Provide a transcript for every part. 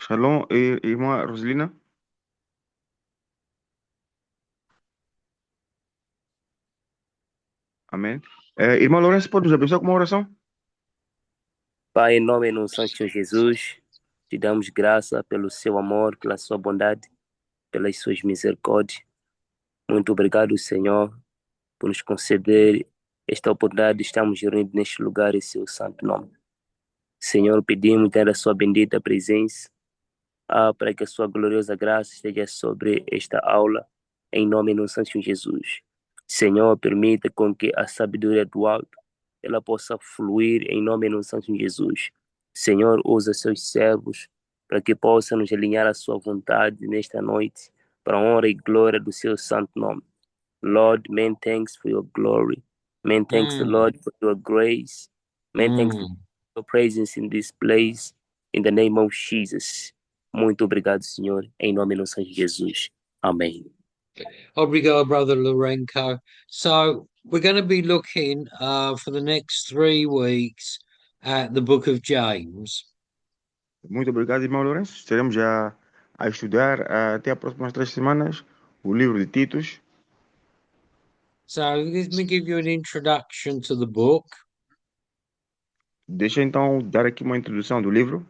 Shalom, irmã Roselina. Amém. Irmã Lourenço, pode nos abençoar com uma oração? Pai, em nome do Santo Senhor Jesus, te damos graça pelo seu amor, pela sua bondade, pelas suas misericórdias. Muito obrigado, Senhor, por nos conceder esta oportunidade de estarmos reunidos neste lugar em seu santo nome. Senhor, pedimos ter a sua bendita presença, para que a sua gloriosa graça esteja sobre esta aula, em nome do Santo Senhor Jesus. Senhor, permita com que a sabedoria do alto ela possa fluir em nome do Santo Senhor Jesus. Senhor, usa seus servos para que possa nos alinhar à sua vontade nesta noite, para a honra e glória do seu santo nome. Lord, many thanks for your glory. Many thanks, the Mm, Lord, for your grace. Many thanks for mm. your presence in this place. In the name of Jesus. Muito obrigado, Senhor. Em nome do Senhor Jesus. Amém. Obrigado, Brother Lorenko. So we're going to be looking for the next 3 weeks at the book of James. Muito obrigado, irmão Lourenço. Estaremos já a estudar até as próximas 3 semanas o livro de Titos. So let me give you an introduction to the book. Deixa então dar aqui uma introdução do livro.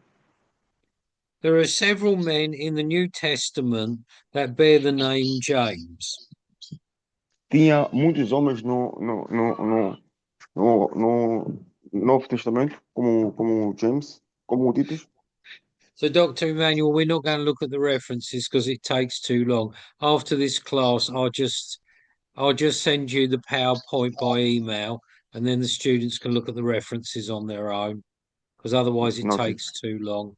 There are several men in the New Testament that bear the name James. Tinha muitos homens no Novo Testamento, como James, como Titos. So, Dr. Emmanuel, we're not going to look at the references because it takes too long. After this class, I'll just send you the PowerPoint by email, and then the students can look at the references on their own, because otherwise it Noted. takes too long.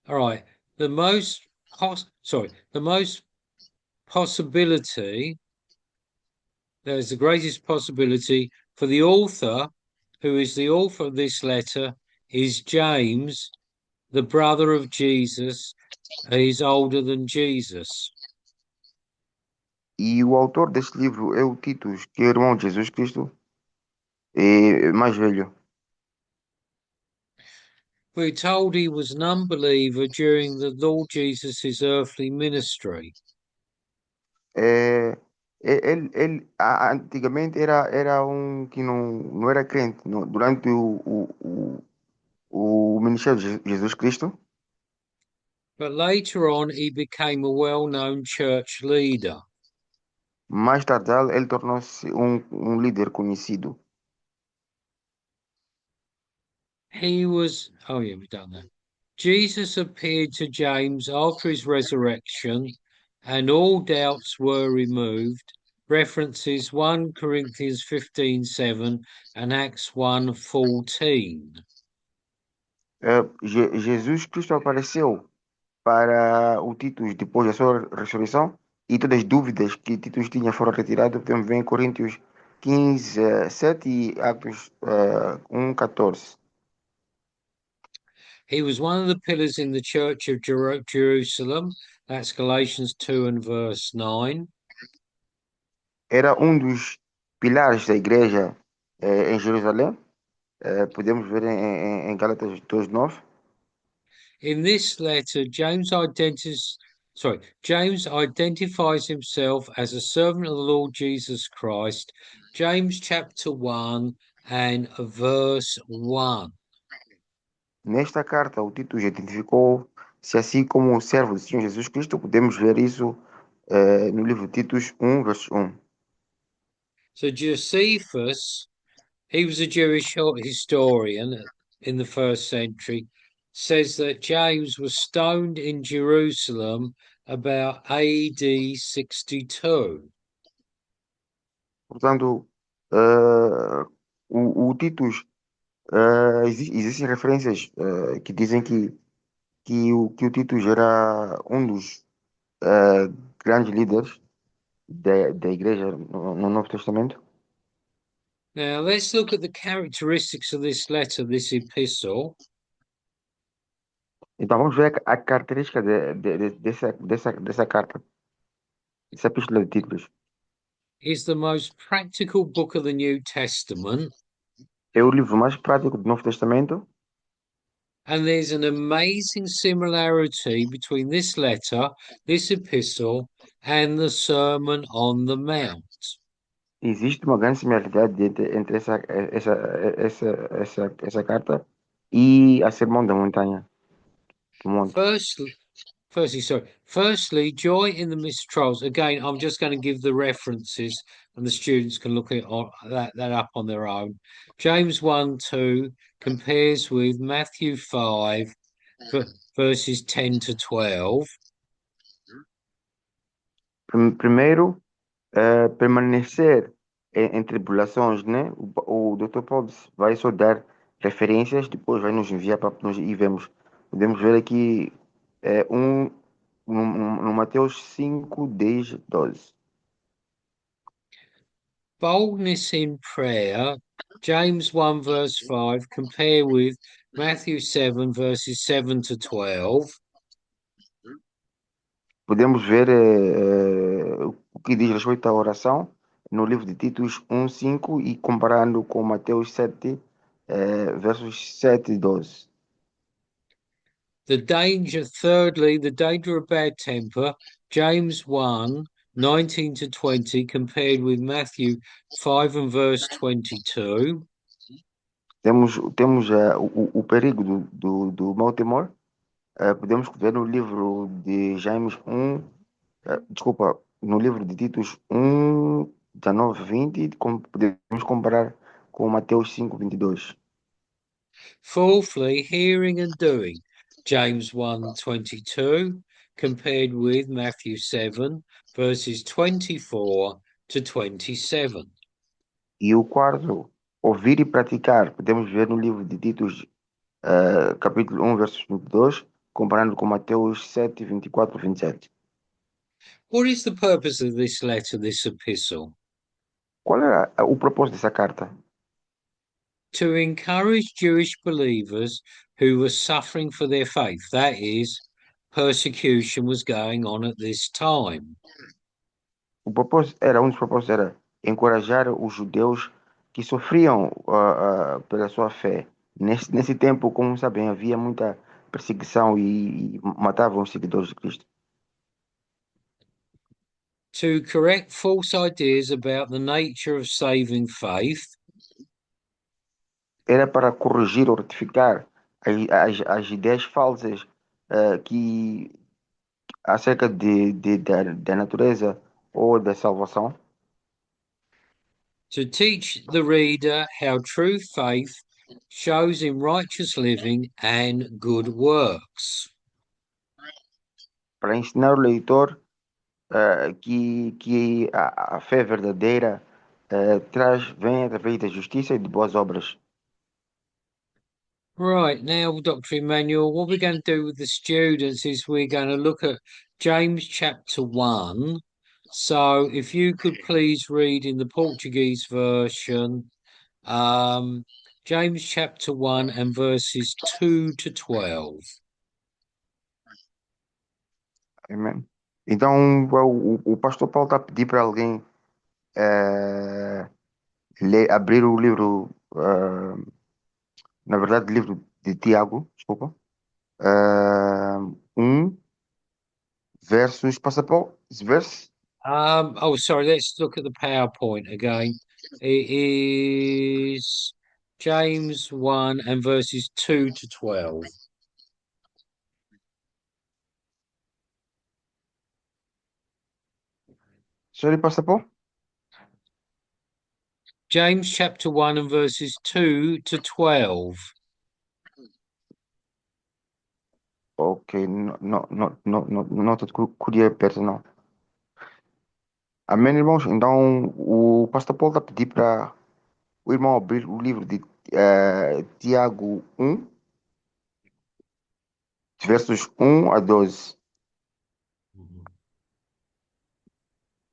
All right. The most the most possibility, there's the greatest possibility for the author, who is the author of this letter, is James, the brother of Jesus. He's older than Jesus. E o autor deste livro é o Titos, que é irmão de Jesus Cristo, é mais velho. We're told he was an unbeliever during the Lord Jesus' earthly ministry. É, antigamente era um que não era crente. Durante o ministério de Jesus Cristo, But later on, he became a well known church leader. mais tarde ele tornou-se um líder conhecido. Oh, yeah, we've done that. Jesus appeared to James after his resurrection, and all doubts were removed. References 1 Corinthians 15:7 and Acts 1:14. Jesus Cristo apareceu para o Titus depois da sua ressurreição e todas as dúvidas que Titus tinha foram retiradas. Podemos ver em Coríntios 15, 7 e Atos 1, 14. He was one of the pillars in the church of Jerusalem. That's Galatians 2 and verse 9. Era um dos pilares da igreja em Jerusalém. Podemos ver em Gálatas 2:9. In this letter, James identifies himself as a servant of the Lord Jesus Christ. James chapter 1 and verse 1. Nesta carta, o Tito identificou-se assim como o servo do Senhor Jesus Cristo. Podemos ver isso no livro de Titos 1, verso 1. So Josephus, he was a Jewish historian in the first century, says that James was stoned in Jerusalem about AD 62. Portanto, o Titus, existem referências que dizem que o Titus era um dos grandes líderes da igreja no Novo Testamento. Now, let's look at the characteristics of this letter, this epistle. Então vamos ver a característica dessa carta, dessa epístola de Titus. is the most practical book of the New Testament, É o livro mais prático do Novo Testamento and there's an amazing similarity between this letter, this epistle, and the Sermon on the Mount. existe uma grande similaridade entre essa carta e a Sermão da Montanha, do Monte. Firstly, joy in the mistrials. Again, I'm just going to give the references, and the students can look at that up on their own. James 1:2 compares with Matthew 5, verses 10 to 12. Primeiro, permanecer em tribulações, né? O Dr. Paulo vai só dar referências, depois vai nos enviar para nós e vemos. Podemos ver aqui no Mateus 5, 10, 12. Boldness in prayer, James 1, verse 5, compare with Matthew 7, verses 7 to 12. Podemos ver o que diz respeito à oração no livro de Títus 1, 5 e comparando com Mateus 7, versos 7 e 12. Thirdly, the danger of bad temper, James 1, 19 to 20, compared with Matthew 5 and verse 22. Temos o perigo do mau temor. Podemos ver no livro de James 1, desculpa, no livro de Títus 1, 19, 20, podemos comparar com Mateus 5, 22. Fourthly, hearing and doing, James 1, 22, compared with Matthew 7, verses 24 to 27. E o quarto, ouvir e praticar, podemos ver no livro de Títus, capítulo 1, versos 22, comparando com Mateus 7, 24, 27. What is the purpose of this letter, this epistle? Qual era o propósito dessa carta? To encourage Jewish believers who were suffering for their faith. That is, persecution was going on at this time. Um dos propósitos era encorajar os judeus que sofriam pela sua fé. Nesse tempo, como sabem, havia muita perseguição e matavam os seguidores de Cristo. To correct false ideas about the nature of saving faith. Era para corrigir ou retificar as ideias falsas que acerca da natureza ou da salvação. To teach the reader how true faith shows in righteous living and good works. Para ensinar o leitor que a fé verdadeira vem através da justiça e de boas obras. Right, now, Dr. Emmanuel, what we're going to do with the students is we're going to look at James chapter 1. So if you could please read in the Portuguese version, James chapter 1 and verses 2 to 12. Amém. Então, o pastor Paulo está a pedir para alguém abrir o livro, na verdade, livro de Tiago, desculpa, 1, versos, passa Paulo, verse, Sorry, let's look at the PowerPoint again. It is James 1 and verses 2 to 12. sorry, passa Paulo? James chapter 1 and verses 2 to 12. Ok, não estou perto, não. Amém, irmãos? Então, o pastor Paulo está a pedir para o irmão abrir o livro de Tiago 1, versos 1 a 12.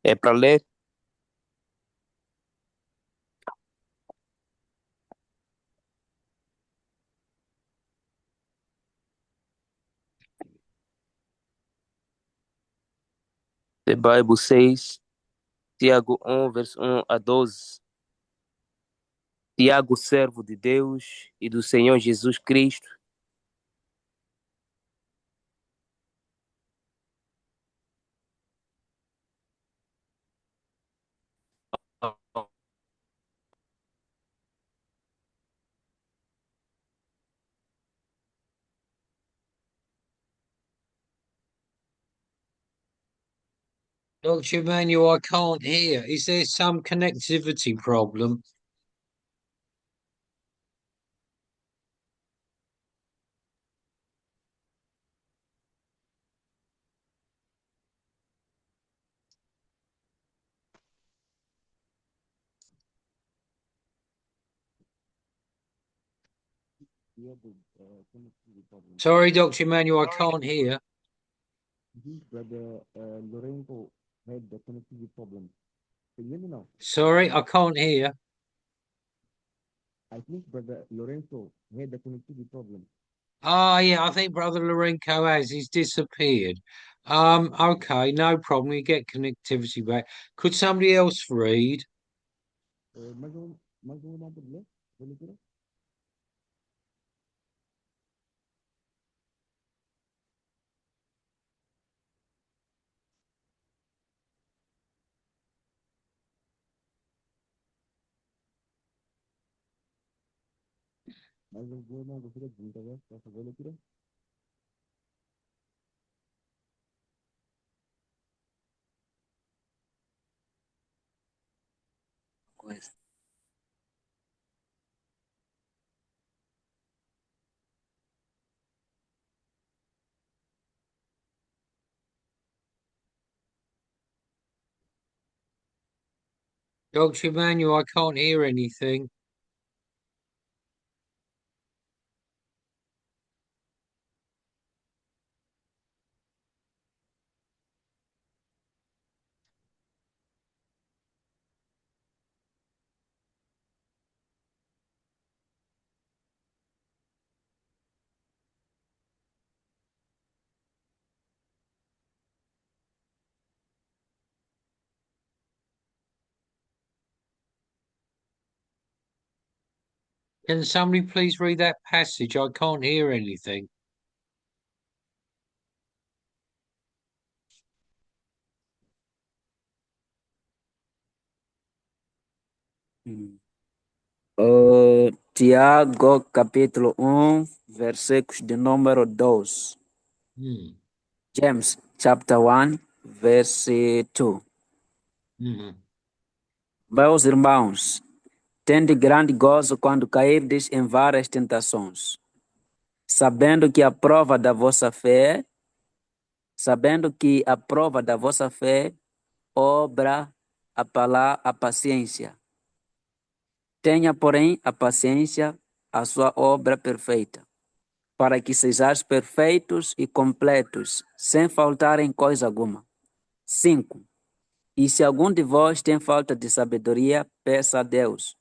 É para ler? The Bible says, Tiago 1, verso 1 a 12. Tiago, servo de Deus e do Senhor Jesus Cristo. Dr. Emmanuel, I can't hear. Is there some connectivity problem? Sorry, Dr. Emmanuel, I can't hear. Brother Lorenzo had the connectivity problem. Can you hear me now? Sorry, I can't hear. I think Brother Lorenzo had the connectivity problem. Ah, yeah, I think Brother Lorenco has. He's disappeared. Okay, no problem. We get connectivity back. Could somebody else read? Mais um nada de ler? Vou ler aqui. Mais um vou não gostaria de tá vendo? Posso ver aqui? Dr. Emmanuel, I can't hear anything. Can somebody please read that passage? I can't hear anything. Tiago, capítulo 1, versículos de número 12. James, chapter 1, verse 2. Meus irmãos, tende grande gozo quando cairdes em várias tentações, sabendo que a prova da vossa fé, obra a paciência. Tenha, porém, a paciência a sua obra perfeita, para que sejais perfeitos e completos, sem faltar em coisa alguma. 5. E se algum de vós tem falta de sabedoria, peça a Deus,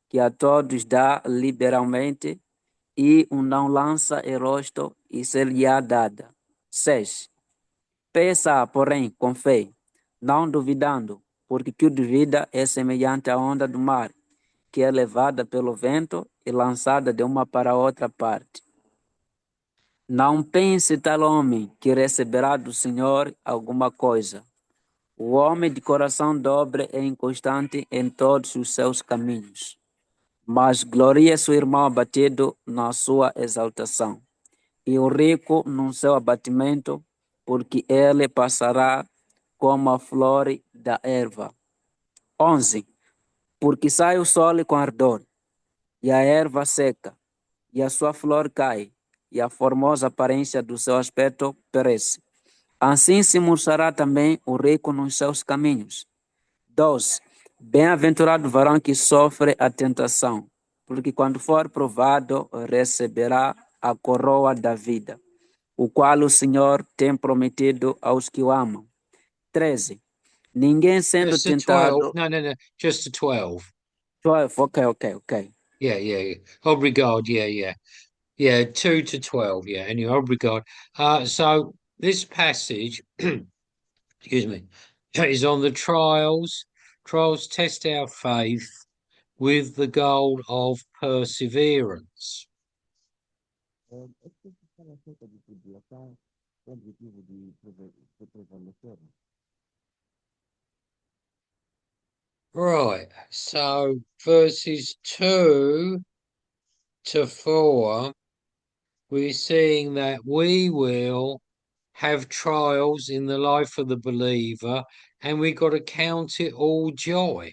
que a todos dá liberalmente e o não lança em rosto e ser-lhe-á dada. 6. Peça, porém, com fé, não duvidando, porque que o duvida é semelhante à onda do mar, que é levada pelo vento e lançada de uma para outra parte. Não pense tal homem que receberá do Senhor alguma coisa. O homem de coração dobre é inconstante em todos os seus caminhos, mas gloria seu irmão abatido na sua exaltação, e o rico no seu abatimento, porque ele passará como a flor da erva. 11. Porque sai o sol com ardor, e a erva seca, e a sua flor cai, e a formosa aparência do seu aspecto perece. Assim se murchará também o rico nos seus caminhos. 12. Bem-aventurado o varão que sofre a tentação, porque quando for provado, receberá a coroa da vida, o qual o Senhor tem prometido aos que o amam. 13. Ninguém sendo Just to 12. tentado... No. Just to 12. 12. Okay. Yeah. Obrigado. Yeah. 2 to 12. Yeah. Anyway, obrigado. So this passage, excuse me, is on the trials Trials test our faith with the goal of perseverance. Right, so verses 2 to 4, we're seeing that we will have trials in the life of the believer, and we've got to count it all joy.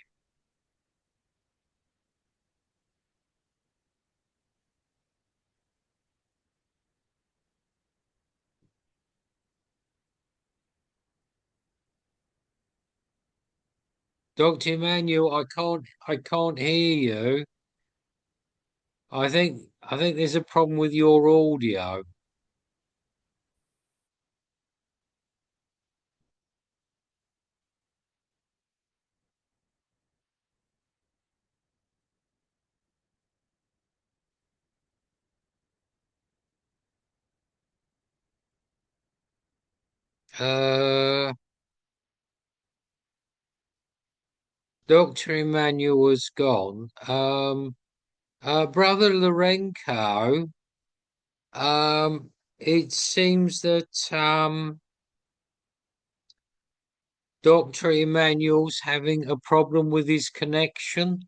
Dr. Emmanuel, I can't hear you. I think there's a problem with your audio. Dr. Emmanuel was gone. Brother Lorenko, it seems that Dr. Emmanuel's having a problem with his connection.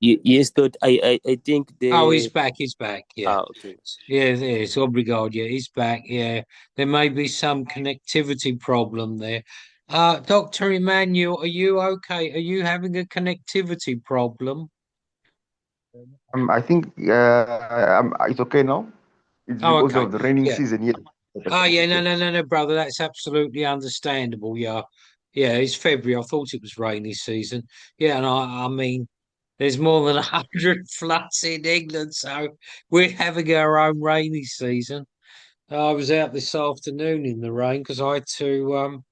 Yes, Dot. I think Oh, he's the back. Yeah. okay. Yeah, it's obrigado. Yeah, he's back. Yeah, there may be some connectivity problem there. Dr. Emmanuel, are you okay? Are you having a connectivity problem? I think it's okay now. It's Oh, because okay. of the raining Yeah. season here. Oh, yeah. No, brother. That's absolutely understandable. Yeah. Yeah, it's February. I thought it was rainy season. Yeah, and I mean, there's more than 100 floods in England, so we're having our own rainy season. I was out this afternoon in the rain because I had to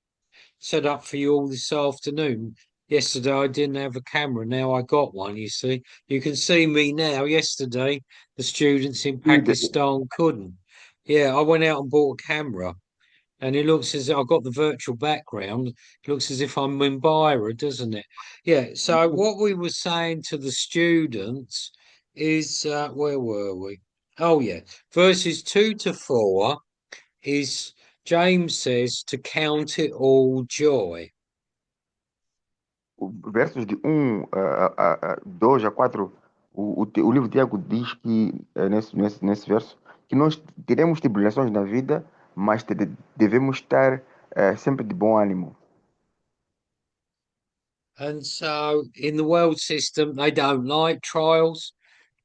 set up for you all this afternoon. Yesterday I didn't have a camera. Now I got one, you see. You can see me now. Yesterday, the students in Pakistan couldn't. Yeah, I went out and bought a camera. And it looks as if I've got the virtual background. It looks as if I'm in Byra, doesn't it? Yeah. So what we were saying to the students is, where were we? Oh yeah, verses 2 to 4 is James says to count it all joy. Versos de 2 a 4, o livro de Tiago diz que, nesse verso, que nós teremos tribulações na vida, mas devemos estar sempre de bom ânimo. And so in the world system, they don't like trials,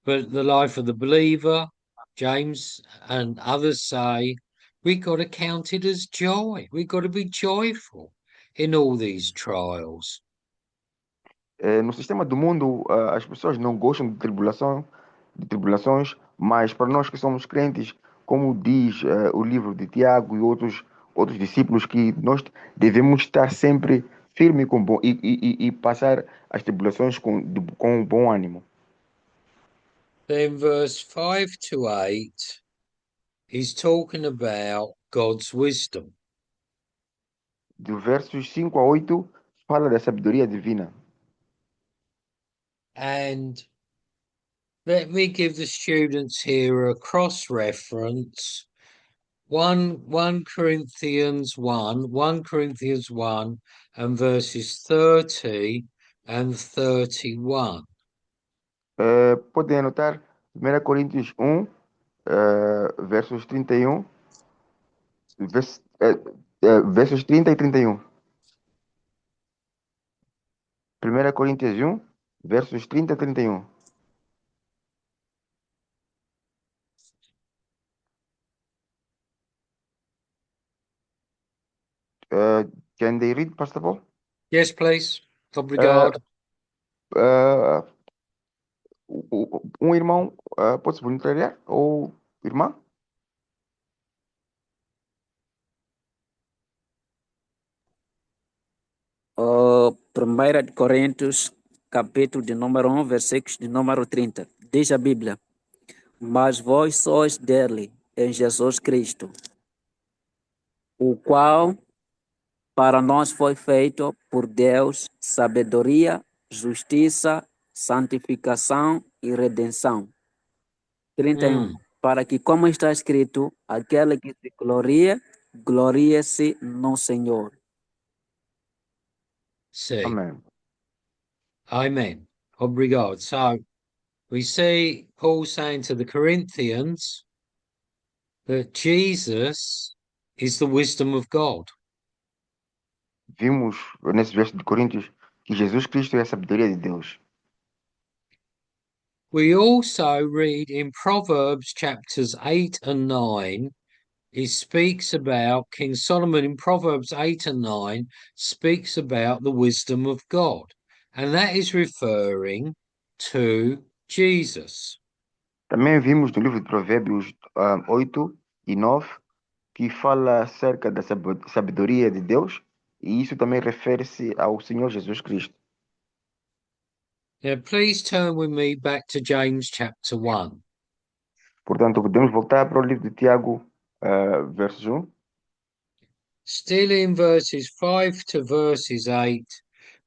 but the life of the believer, James and others say, we got to count it as joy. We got to be joyful in all these trials. No sistema do mundo, as pessoas não gostam de tribulações, mas para nós que somos crentes, como diz o livro de Tiago e outros discípulos, que nós devemos estar sempre firme e passar as tribulações com bom ânimo. Then verse 5 to 8 is talking about God's wisdom. Do versos 5 a 8, fala da sabedoria divina. And let me give the students here a cross-reference. 1 Corinthians 1 and verses 30 and 31. Podem anotar 1 Coríntios 1, versos 31, versos 30 e 31. 1 Coríntios 1, versos 30 e 31. Can they read, Pastor Paul? Yes, please. Obrigado. Irmão pode se voluntariar? Ou irmã? Primeira de Coríntios, capítulo de número 1, versículos de número 30. Diz a Bíblia: Mas vós sois dele, em Jesus Cristo, o qual para nós foi feito por Deus sabedoria, justiça, santificação e redenção. 31. Mm, Para que, como está escrito, aquele que se gloria, glorie-se no Senhor. see. Amém. Amen. Obrigado. So we see Paul saying to the Corinthians that Jesus is the wisdom of God. Vimos nesse verso de Coríntios que Jesus Cristo é a sabedoria de Deus. We also read in Proverbs chapters 8 and 9, it speaks about King Solomon in Proverbs 8 and 9 speaks about the wisdom of God. And that is referring to Jesus. Também vimos no livro de Provérbios 8 e 9 que fala acerca da sabedoria de Deus, e isso também refere-se ao Senhor Jesus Cristo. Now, please turn with me back to James chapter 1. Portanto, podemos voltar para o livro de Tiago, versos 1. Still in verses 5 to verses 8,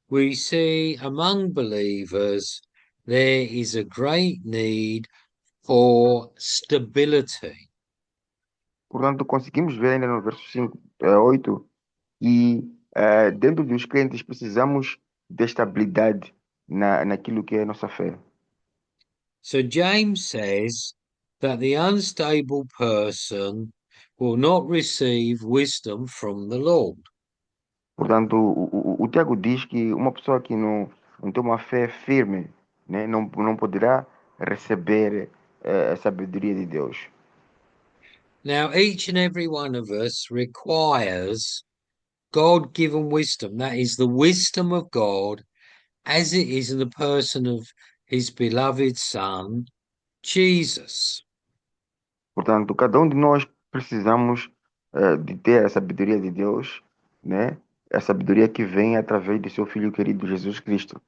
we see among believers there is a great need for stability. Portanto, conseguimos ver ainda no verso 5, 8, que dentro dos crentes precisamos de estabilidade naquilo que é a nossa fé. So James says that the unstable person will not receive wisdom from the Lord. Portanto, o Tiago diz que uma pessoa que não tem uma fé firme, né, não poderá receber a sabedoria de Deus. Now, each and every one of us requires God-given wisdom. That is the wisdom of God as it is in the person of his beloved Son, Jesus. Portanto, cada um de nós precisamos de ter a sabedoria de Deus, né? A sabedoria que vem através de seu Filho querido Jesus Cristo.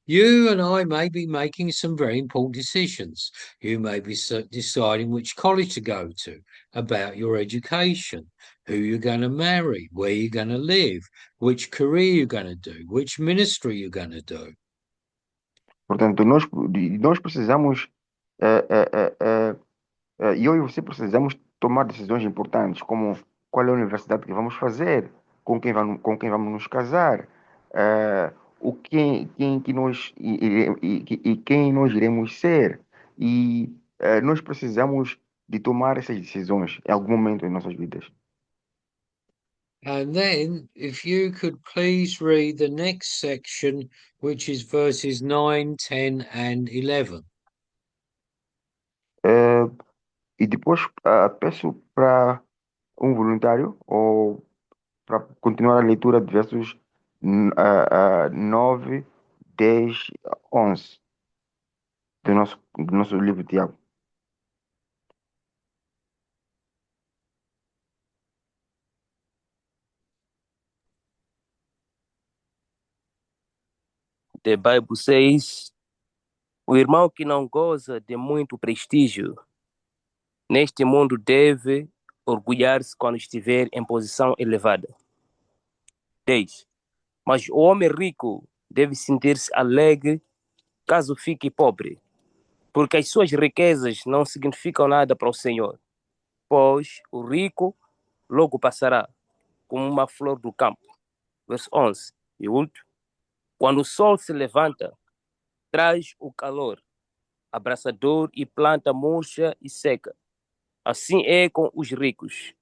You and I may be making some very important decisions. You may be deciding which college to go to, about your education, who you're going to marry, where you're going to live, which career you're going to do, which ministry you're going to do. Portanto, nós precisamos, eu e você precisamos tomar decisões importantes, como qual é a universidade que vamos fazer, com quem vamos nos casar, quem que nós e quem nós iremos ser. E nós precisamos de tomar essas decisões em algum momento em nossas vidas. And then, if you could please read the next section, which is verses 9, 10, and 11. Eh, e depois peço para um voluntário ou para continuar a leitura de versos 9, 10, 11 do nosso livro de Tiago. The Bible says, o irmão que não goza de muito prestígio neste mundo deve orgulhar-se quando estiver em posição elevada. 10. Mas o homem rico deve sentir-se alegre caso fique pobre, porque as suas riquezas não significam nada para o Senhor, pois o rico logo passará como uma flor do campo. Verso 11. E último. Quando o sol se levanta, traz o calor abrasador e planta murcha e seca. Assim é com os ricos.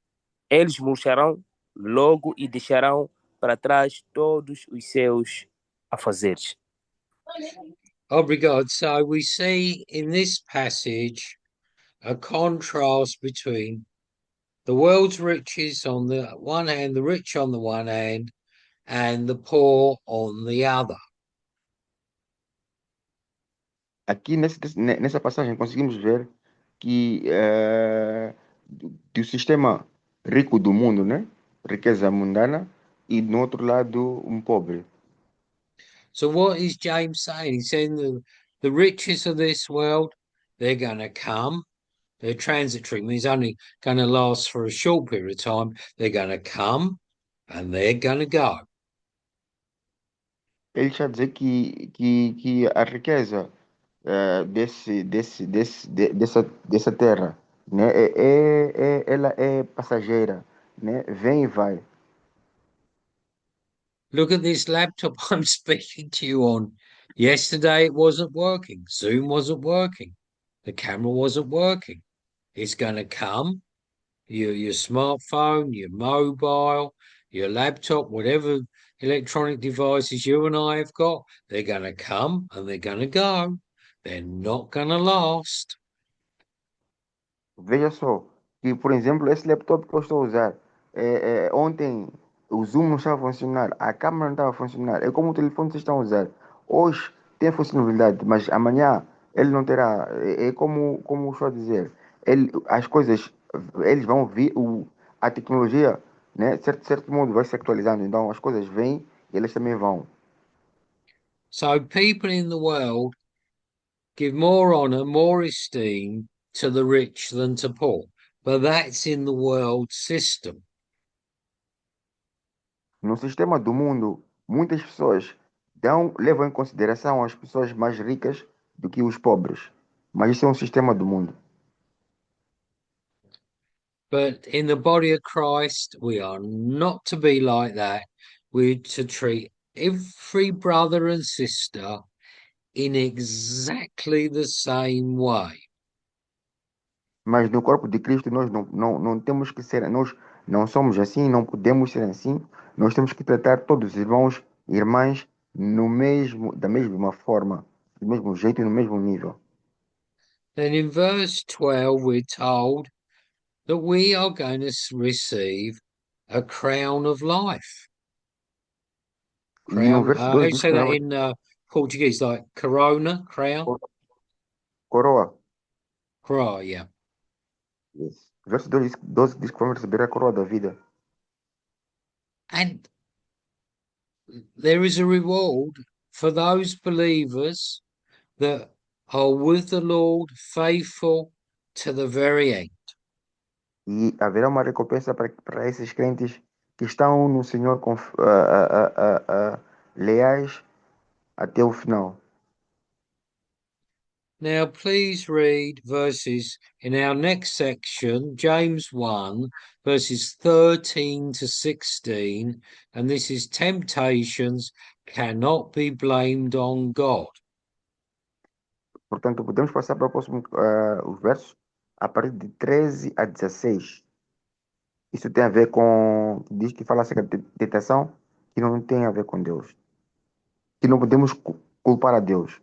Eles murcharão logo e deixarão para trás todos os seus afazeres. Obrigado. So we see in this passage a contrast between the world's riches on the one hand, the rich on the one hand, and the poor on the other. Aqui nessa passagem conseguimos ver que do sistema rico do mundo, né? Riqueza mundana, e do outro lado um pobre. So what is James saying? He's saying the riches of this world, they're going to come, They're transitory, means only going to last for a short period of time. They're going to come and they're going to go. Ele está a dizer que a riqueza dessa terra, né, ela é passageira, né, vem e vai. Look at this laptop I'm speaking to you on. Yesterday it wasn't working. Zoom wasn't working. The camera wasn't working. It's going to come. Your smartphone, your mobile, your laptop, whatever electronic devices you and I have got, they're going to come and they're going to go. They're not going to last. Veja só, que por exemplo, esse laptop que eu estou a usar, ontem o Zoom não estava a funcionar, a câmera não estava a funcionar, é como o telefone que vocês estão a usar. Hoje tem funcionalidade, mas amanhã ele não terá. É como estou a dizer, as coisas, eles vão vir, a tecnologia, né, certo modo, vai se atualizando, então as coisas vêm e elas também vão. So people in the world give more honor, more esteem to the rich than to poor. But that's in the world system. No sistema do mundo, muitas pessoas levam em consideração as pessoas mais ricas do que os pobres. Mas isso é um sistema do mundo. But in the body of Christ, we are not to be like that. We're to treat every brother and sister in exactly the same way. Mas no corpo de Cristo nós não temos que ser, nós não somos assim, não podemos ser assim. Nós temos que tratar todos os irmãos e irmãs da mesma forma, do mesmo jeito e no mesmo nível. Then in verse 12, we're told that we are going to receive a crown of life. E no Crown, verso how 2 do you diz say que that nós in Portuguese? Like corona, crown? coroa. Coroa, yeah. Yes. Verso 12 diz que vamos receber a coroa da vida. And there is a reward for those believers that are with the Lord, faithful to the very end. E haverá uma recompensa para esses crentes que estão no Senhor leais até o final. Now, please read verses in our next section, James 1, verses 13 to 16, and this is temptations cannot be blamed on God. Portanto, podemos passar para o próximo, os versos a partir de 13 a 16. Isso tem a ver com, diz que fala acerca de tentação que não tem a ver com Deus. Que não podemos culpar a Deus.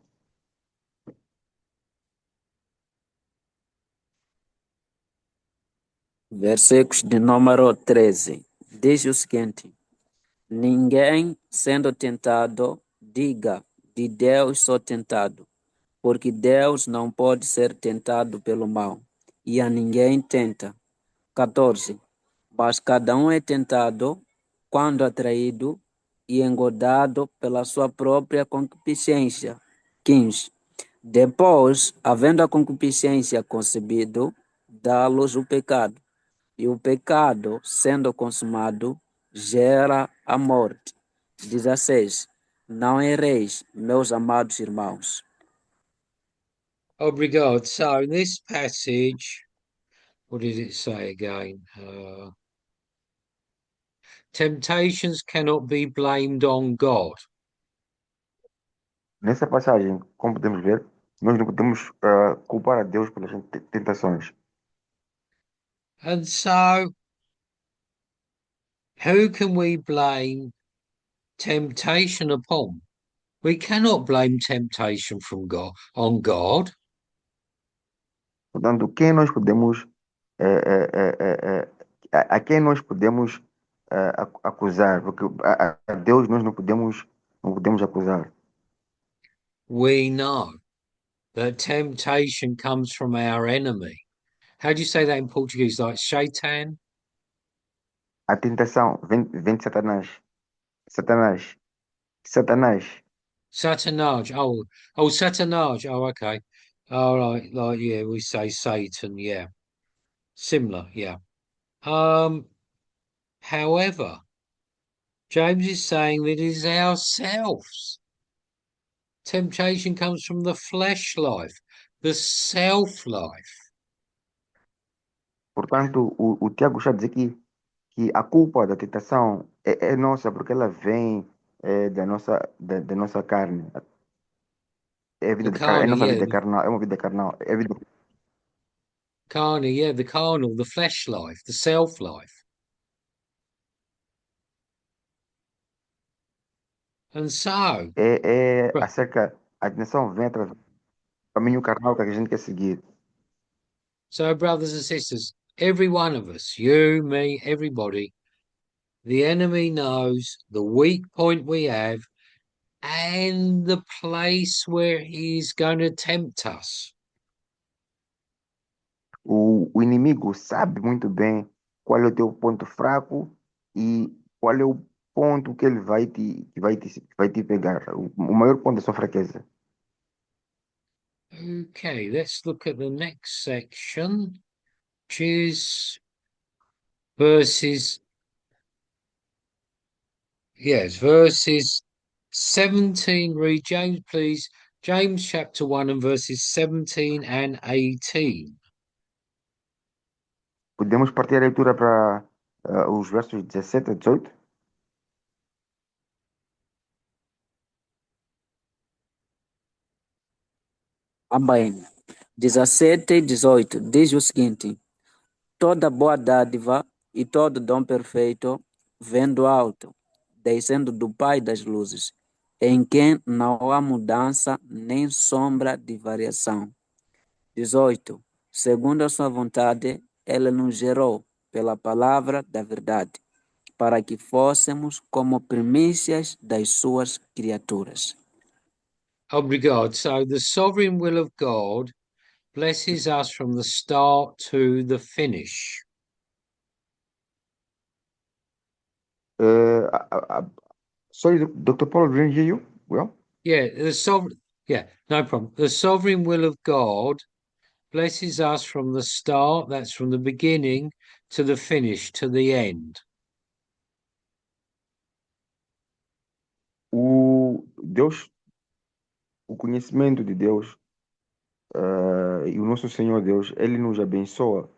Versículos de número 13. Diz o seguinte: ninguém sendo tentado, diga, de Deus sou tentado, porque Deus não pode ser tentado pelo mal, e a ninguém tenta. 14. Mas cada um é tentado quando atraído e engodado pela sua própria concupiscência. 15. Depois, havendo a concupiscência concebido, dá-los o pecado. E o pecado, sendo consumado, gera a morte. 16. Não erreis, meus amados irmãos. Obrigado. So, in this passage, what did it say again? Temptations cannot be blamed on God. Nessa passagem, como podemos ver, nós não podemos culpar a Deus pelas tentações. And so, who can we blame temptation upon? We cannot blame temptation from God on God. Portanto, quem nós podemos, a quem nós podemos acusar? Porque a Deus nós não podemos acusar. We know that temptation comes from our enemy. How do you say that in Portuguese? Like Shaitan? A tentação vem de Satanás. Satanás. Satanaj. Oh, Satanaj. Oh, okay. Oh, like yeah, we say Satan, yeah. Similar, yeah. However, James is saying that it is ourselves. Temptation comes from the flesh life, the self life. Portanto, o Tiago está a dizer que a culpa da tentação é nossa, porque ela vem da nossa carne. É, The é carnal, nossa yeah, vida carnal, é uma vida carnal. É vida, the carnal, the flesh life, the self life. And so, é acerca, a tentação vem através do caminho carnal que a gente quer seguir. so brothers and sisters, every one of us, you, me, everybody, the enemy knows the weak point we have and the place where he's going to tempt us. O inimigo sabe muito bem qual é o teu ponto fraco e qual é o ponto que ele vai te pegar. O maior ponto é a sua fraqueza. Okay, let's look at the next section, which is verses 17. Read James, please. James chapter 1 and verses 17 and 18. Podemos partir a leitura para os versos 17 a 18? Amém. 17 e 18 diz o seguinte: toda boa dádiva e todo dom perfeito vem do alto, descendo do Pai das luzes, em quem não há mudança nem sombra de variação. 18. Segundo a sua vontade, ele nos gerou pela palavra da verdade, para que fôssemos como primícias das suas criaturas. Obrigado. So the sovereign will of God blesses us from the start to the finish. Sorry, Dr. Paul, didn't hear you? Well, Yeah, no problem. The sovereign will of God blesses us from the start, that's from the beginning, to the finish, to the end. O conhecimento de Deus e o nosso Senhor Deus, Ele nos abençoa,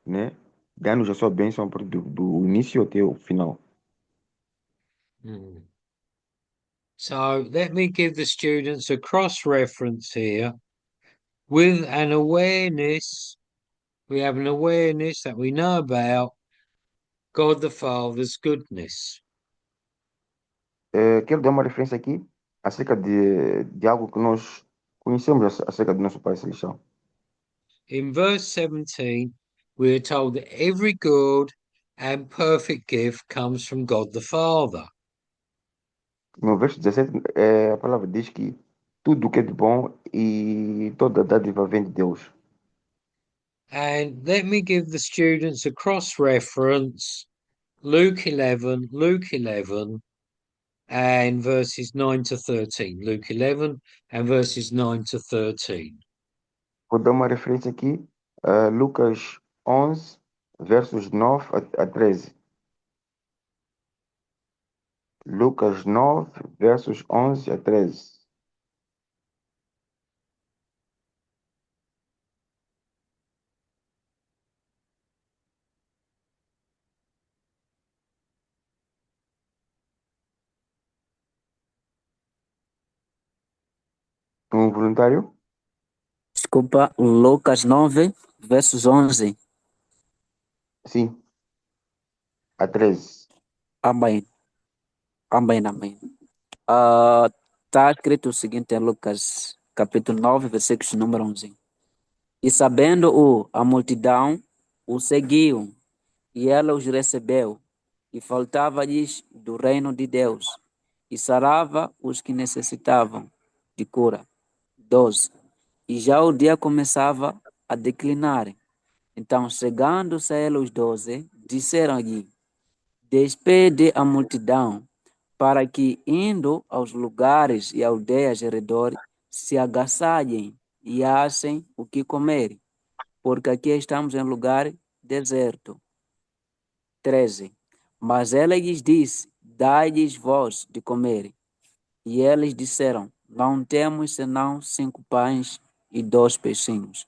né? Dá-nos a sua bênção do início até o final. Hmm. So let me give the students a cross-reference here with an awareness. We have an awareness that we know about God the Father's goodness. Quero dar uma referência aqui acerca de algo que nós conhecemos acerca do nosso Pai Celestial. In verse 17, we are told that every good and perfect gift comes from God the Father. No verso 17, a palavra diz que tudo o que é de bom e toda dádiva vem de Deus. And let me give the students a cross-reference, Luke 11, and verses 9 to 13. Luke 11 and verses 9 to 13. Vou dar uma referência aqui, Lucas 11, versos 9 a 13. Lucas 9, versos 11 a 13. Um voluntário? Desculpa, Lucas 9, versos 11. Sim, a 13. Amém. Amém, amém. Está escrito o seguinte em Lucas, capítulo 9, versículos número 11. E sabendo-o, a multidão o seguiu, e ela os recebeu, e faltava-lhes do reino de Deus, e sarava os que necessitavam de cura. 12. E já o dia começava a declinar. Então, chegando-se a ele os 12, disseram-lhe: despede a multidão, para que, indo aos lugares e aldeias ao redor, se agasalhem e achem o que comer, porque aqui estamos em lugar deserto. 13. Mas ela lhes disse: dai-lhes vós de comer. E eles disseram: não temos senão 5 pães e 2 peixinhos,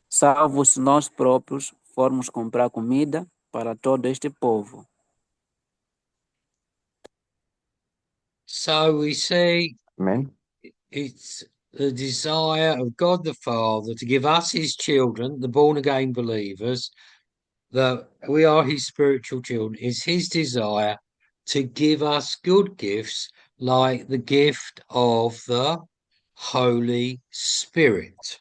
salvo se nós próprios formos comprar comida para todo este povo. So we see Amém? it's the desire of God the Father to give us his children, the born again believers, that we are his spiritual children. It's his desire to give us good gifts like the gift of the Holy Spirit.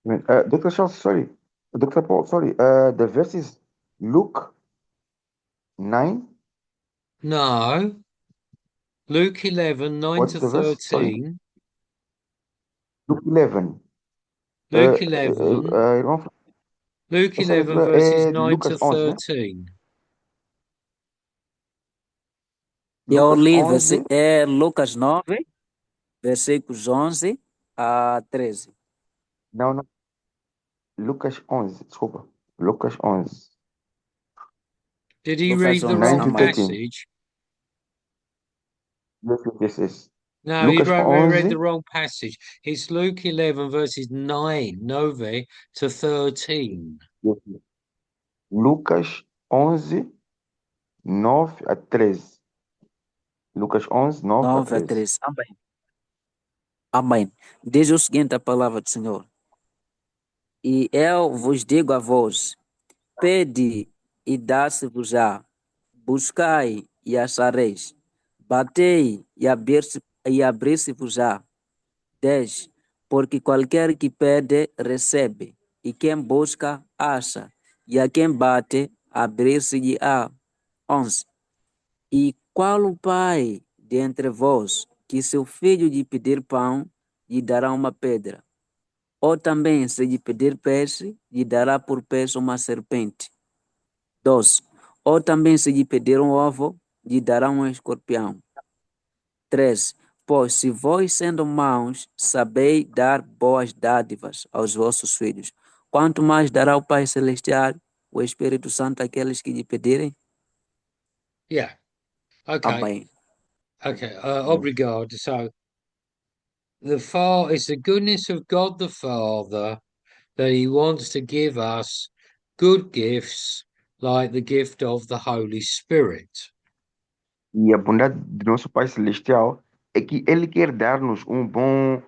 Amém. Dr. Charles, sorry. Dr. Paul, sorry. The verse is Luke 9. No, Luke 11, 9 What's to the verse? Sorry. 13. Luke 11. Luke 11, Irmão, Luke essa 11, leitura verses é de 9 to Lucas 11, né? 13. Eu Lucas li 11. Lucas 9, versículos 11 a 13. Não, não. Lucas 11, desculpa. Lucas 11. Did he Lucas read the 11, 9 wrong to amém. 13. passage? Yes, yes, yes, yes. No, he Lucas read the 11. wrong passage. It's Luke 11, verses 9, 9 to 13. Yes, yes. Lucas 11, 9 a 13. Lucas 11, 9 a 9 a 13. 13. Amém. Amém. Diz o seguinte a palavra do Senhor. E eu vos digo a vós: pede e dá-se-vos-á, buscai e achareis, batei e abrir-se-vos-á. 10. Porque qualquer que pede, recebe, e quem busca, acha, e a quem bate, abrir-se-lhe-á. 11. E qual o pai de entre vós que seu filho lhe pedir pão, lhe dará uma pedra? Ou também, se lhe pedir peixe, lhe dará por peixe uma serpente? 12. Ou também, se lhe pedir um ovo, lhe dará um escorpião? 13. Pois se vós, sendo maus, sabeis dar boas dádivas aos vossos filhos, quanto mais dará o Pai Celestial, o Espírito Santo, àqueles que lhe pedirem? Yeah. Okay. Amém. Okay. Obrigado. So it's the goodness of God the Father that he wants to give us good gifts like the gift of the Holy Spirit. E a bondade de nosso Pai Celestial é que Ele quer dar-nos um bom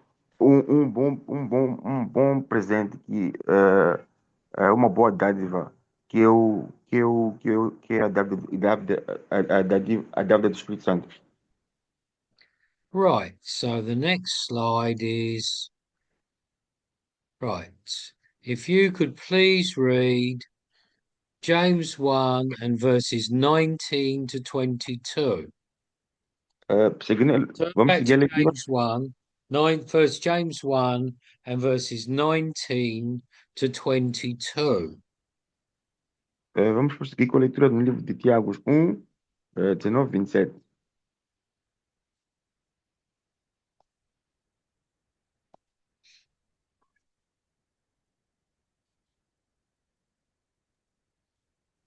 presente, uma boa dádiva, que é a dádiva do Espírito Santo. Right. So the next slide is right. If you could please read James 1 and verses 19 to 22. Turn Vamos back seguir to a leitura. James 1, 1 James 1 and verses 19 to 22. Vamos prosseguir com a leitura no livro de Tiago 1, 19, 27.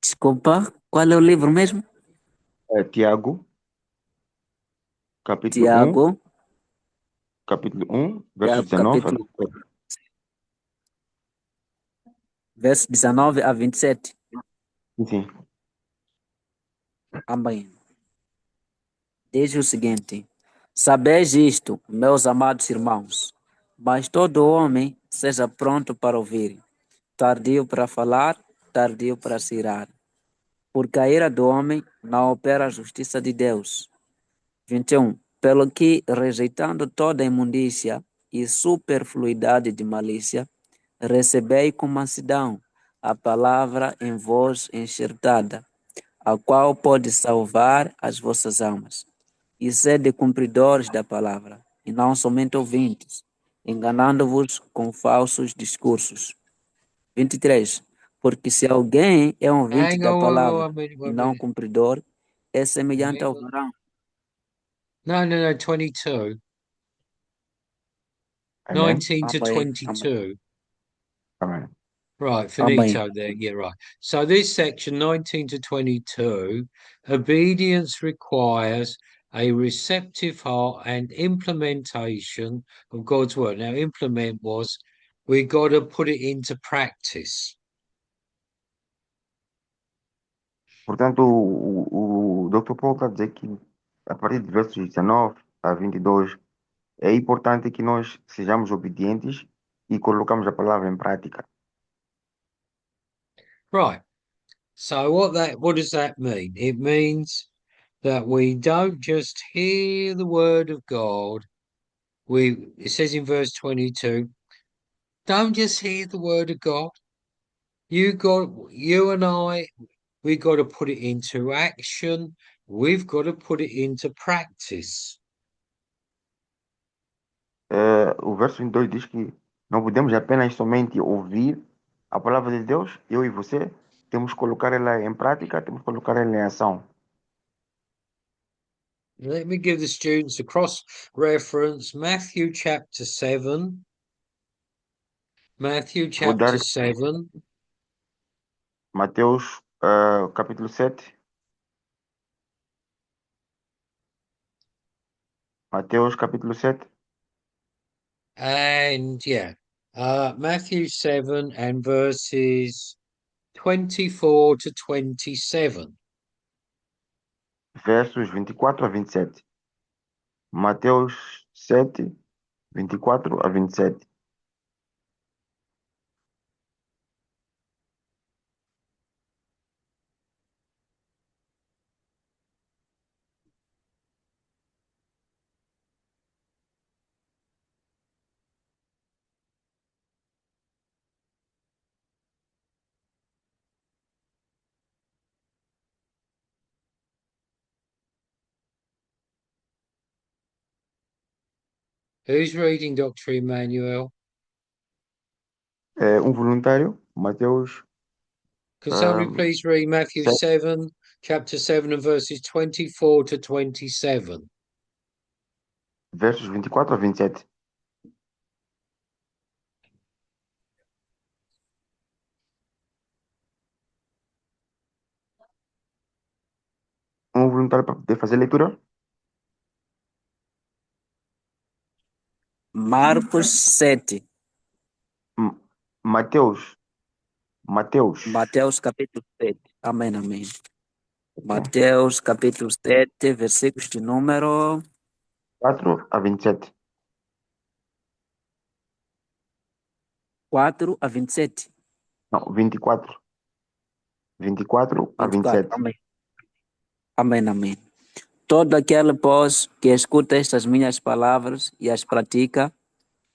Desculpa, qual é o livro mesmo? Tiago, capítulo 1, Tiago, versos 19 a capítulo 27. verso 19 a 27. Sim. Amém. Diz o seguinte: sabeis isto, meus amados irmãos, mas todo homem seja pronto para ouvir, tardio para falar, tardio para se irar, porque a ira do homem não opera a justiça de Deus. 21. Pelo que, rejeitando toda imundícia e superfluidade de malícia, recebei com mansidão a palavra em vós enxertada, a qual pode salvar as vossas almas. E sede cumpridores da palavra, e não somente ouvintes, enganando-vos com falsos discursos. 23. Porque se alguém é ouvinte Hang da on, palavra e one não minute. cumpridor, é semelhante Hang ao on. varão. No, 22. Amém. 19 to Amém. 22. Amém. Right, Amém. finito there. Yeah, right. So this section, 19 to 22, obedience requires a receptive heart and implementation of God's word. Now, implement was we got to put it into practice. Portanto, o Dr. Paul está a dizer que, a partir de versos 19 a 22, é importante que nós sejamos obedientes e colocamos a palavra em prática. Right. So what does that mean? It means that we don't just hear the word of God. It says in verse 22, don't just hear the word of God. You and I, we've got to put it into action. We've got to put it into practice. O verso 22 diz que não podemos apenas somente ouvir a palavra de Deus, eu e você, temos que colocar ela em prática, temos que colocar ela em ação. Let me give the students a cross reference. Matthew chapter 7. Matthew Vou dar chapter 7. Mateus, capítulo 7. Mateus, capítulo 7, And yeah, Matthew 7 and verses 24 to 27. versos 24 a 27. Mateus 7, 24 a 27. Who's reading Dr. Emmanuel? Voluntário, Mateus Can somebody um, please read Matthew 7, 7, chapter 7 and verses 24 to 27? versos 24 a 27. Voluntário para poder fazer a leitura? Marcos 7. M- Mateus, Mateus, Mateus capítulo 7. Amém, amém. ok, Mateus capítulo 7, versículos de número 4 a 27. 4 a 27. Não, 24. 24 a 24. 27. Amém. Amém, amém. Todo aquele, pois, que escuta estas minhas palavras e as pratica,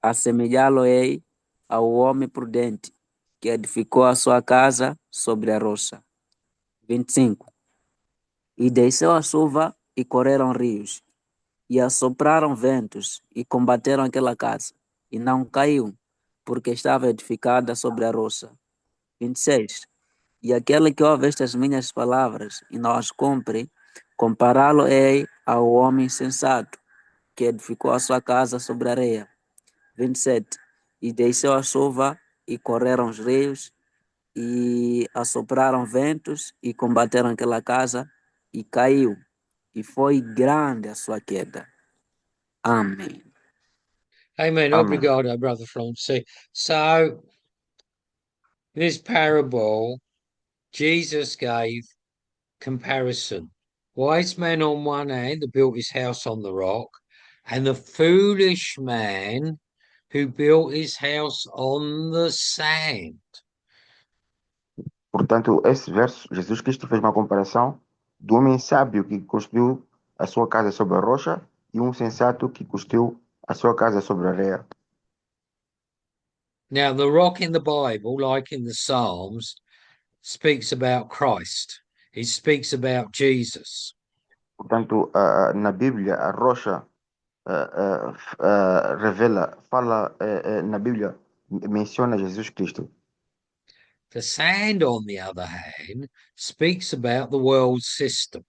assemelhá-lo-ei ao homem prudente, que edificou a sua casa sobre a rocha. 25. E desceu a chuva e correram rios, e assopraram ventos e combateram aquela casa, e não caiu, porque estava edificada sobre a rocha. 26. E aquele que ouve estas minhas palavras e não as cumpre, compará-lo-ei ao homem sensato, que edificou a sua casa sobre a areia. 27. E desceu a chuva e correram os rios, e assopraram ventos e combateram aquela casa, e caiu, e foi grande a sua queda. Amém. Amen. Amém. Obrigado, Brother Francis. So, in this parable, Jesus gave comparison. Wise man on one hand that built his house on the rock, and the foolish man who built his house on the sand. Portanto, esse verso, Jesus Cristo fez uma comparação do homem sábio que construiu a sua casa sobre a rocha e um sensato que construiu a sua casa sobre a areia. Now, the rock in the Bible, like in the Psalms, speaks about Christ. It speaks about Jesus. Portanto, na Bíblia, a rocha revela, fala na Bíblia, menciona Jesus Cristo. The sand, on the other hand, speaks about the world system.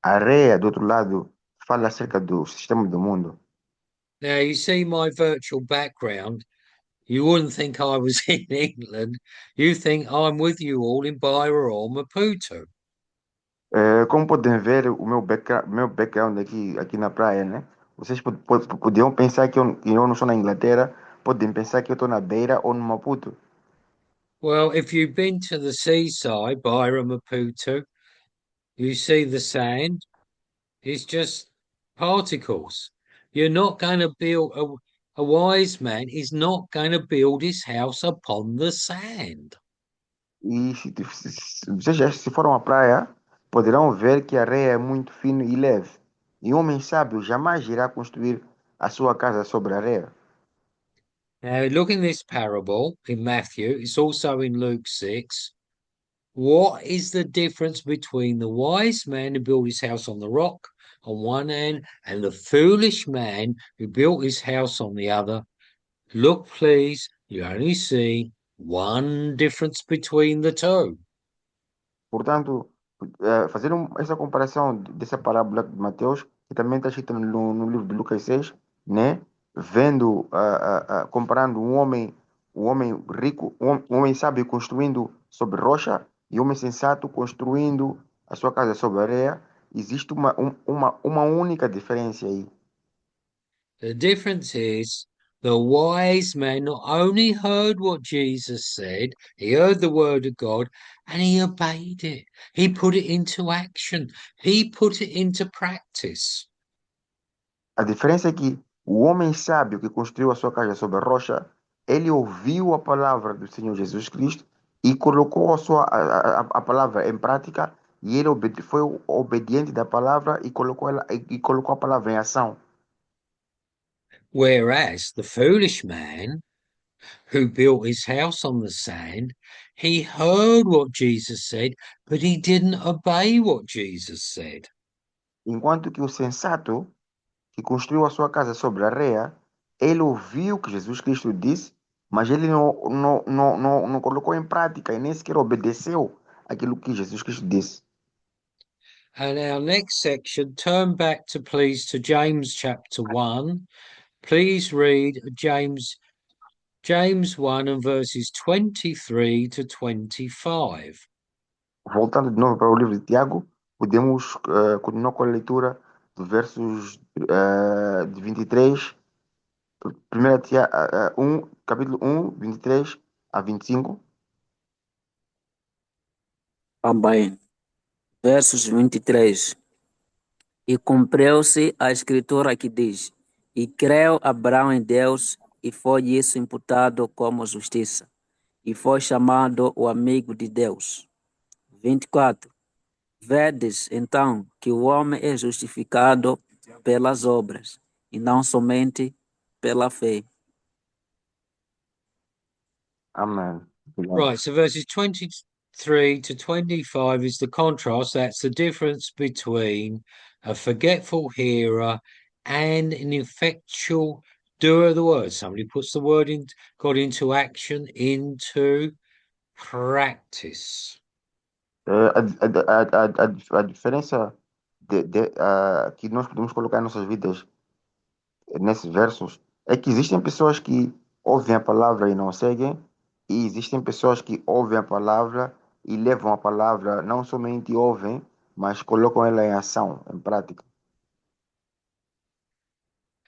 A areia, do outro lado, fala acerca do sistema do mundo. Now, you see my virtual background. You wouldn't think I was in England. You think I'm with you all in Beira or Maputo. Como podem ver, o meu background aqui na praia, né? Vocês podiam pensar que eu não estou na Inglaterra, podem pensar que eu estou na Beira ou no Maputo. Well, if you've been to the seaside, Beira, Maputo, you see the sand. It's just particles. You're not going to build a wise man is not going to build his house upon the sand. E vocês já se foram à praia, poderão ver que a areia é muito fina e leve. E um homem sábio jamais irá construir a sua casa sobre a areia. Now, look in this parable in Matthew, it's also in Luke 6. What is the difference between the wise man who built his house on the rock on one hand and the foolish man who built his house on the other? Look, please, you only see one difference between the two. Portanto, fazer essa comparação dessa parábola de Mateus, que também está escrita no livro de Lucas 6, né? Vendo, comparando um homem rico, um homem sábio construindo sobre rocha e um homem sensato construindo a sua casa sobre areia, existe uma única diferença aí. The difference is the wise man not only heard what Jesus said, he heard the word of God and he obeyed it. He put it into action. He put it into practice. A diferença é que o homem sábio que construiu a sua casa sobre a rocha, ele ouviu a palavra do Senhor Jesus Cristo e colocou a palavra em prática e ele foi obediente da palavra e colocou a palavra em ação. Whereas the foolish man who built his house on the sand, he heard what Jesus said, but he didn't obey what Jesus said. Enquanto que o sensato que construiu a sua casa sobre a areia, ele ouviu o que Jesus Cristo disse, mas ele não colocou em prática e nem sequer obedeceu aquilo que Jesus Cristo disse. And our next section, turn back to please to James chapter 1. Please read James 1 and verses 23 to 25. Voltando de novo para o livro de Tiago, podemos continuar com a leitura dos versos de 23, 1, capítulo 1, 23 a 25. Também, versos 23. E cumpriu-se a escritura que diz: E creu Abraão em Deus, e foi isso imputado como justiça, e foi chamado o amigo de Deus. 24. Vedes, então, que o homem é justificado pelas obras, e não somente pela fé. Amém. Right, so verses 23 to 25 is the contrast. That's the difference between a forgetful hearer and an effectual doer of the word. Somebody puts the word in, God into action, into practice. A diferença que nós podemos colocar em nossas vidas nesses versos é que existem pessoas que ouvem a palavra e não seguem, e existem pessoas que ouvem a palavra e levam a palavra, não somente ouvem, mas colocam ela em ação, em prática.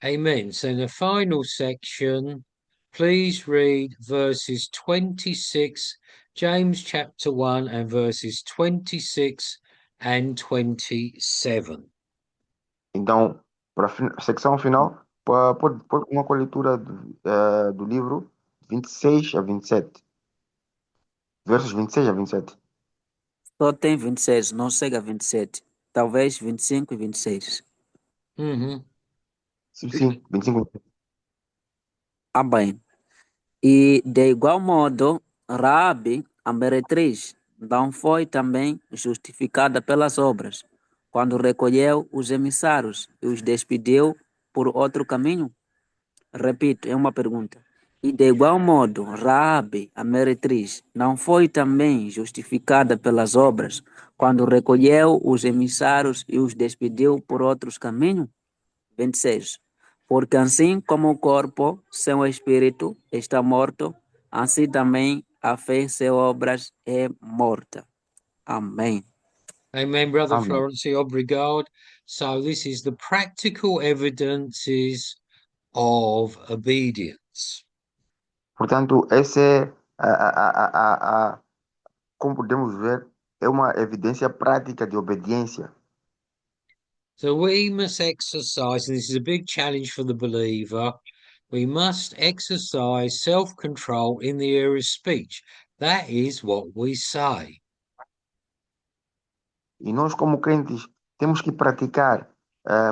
Amen. So in the final section, please read verses 26, James chapter 1, and verses 26 and 27. Então, para a secção final, pode uma com a leitura do livro 26 a 27. Versos 26 a 27. Só tem 26, não chega a 27. Talvez 25 e 26. Mm-hmm. Sim, 25. Bem. E, de igual modo, Raabe, a meretriz, não foi também justificada pelas obras, quando recolheu os emissários e os despediu por outro caminho? Repito, é uma pergunta. E, de igual modo, Raabe, a meretriz, não foi também justificada pelas obras, quando recolheu os emissários e os despediu por outros caminhos? 26. Porque assim como o corpo sem o espírito está morto, assim também a fé sem obras é morta. Amém. Amen, Brother Amém. Florence. Obrigado. So this is the practical evidences of obedience. Portanto, essa é como podemos ver, é uma evidência prática de obediência. So we must exercise, and this is a big challenge for the believer, we must exercise self-control in the area of speech. That is what we say. E nós, como crentes, temos que praticar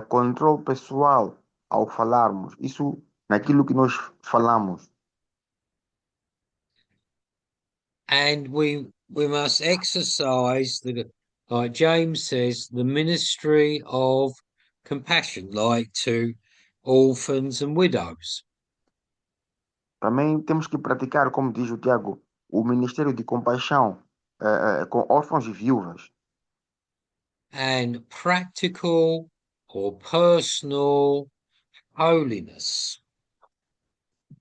controle pessoal ao falarmos. Isso naquilo que nós falamos. And we must exercise like James says, the ministry of compassion, like to orphans and widows. Também temos que praticar, como diz o Tiago, o ministério de compaixão com órfãos e viúvas. And practical or personal holiness.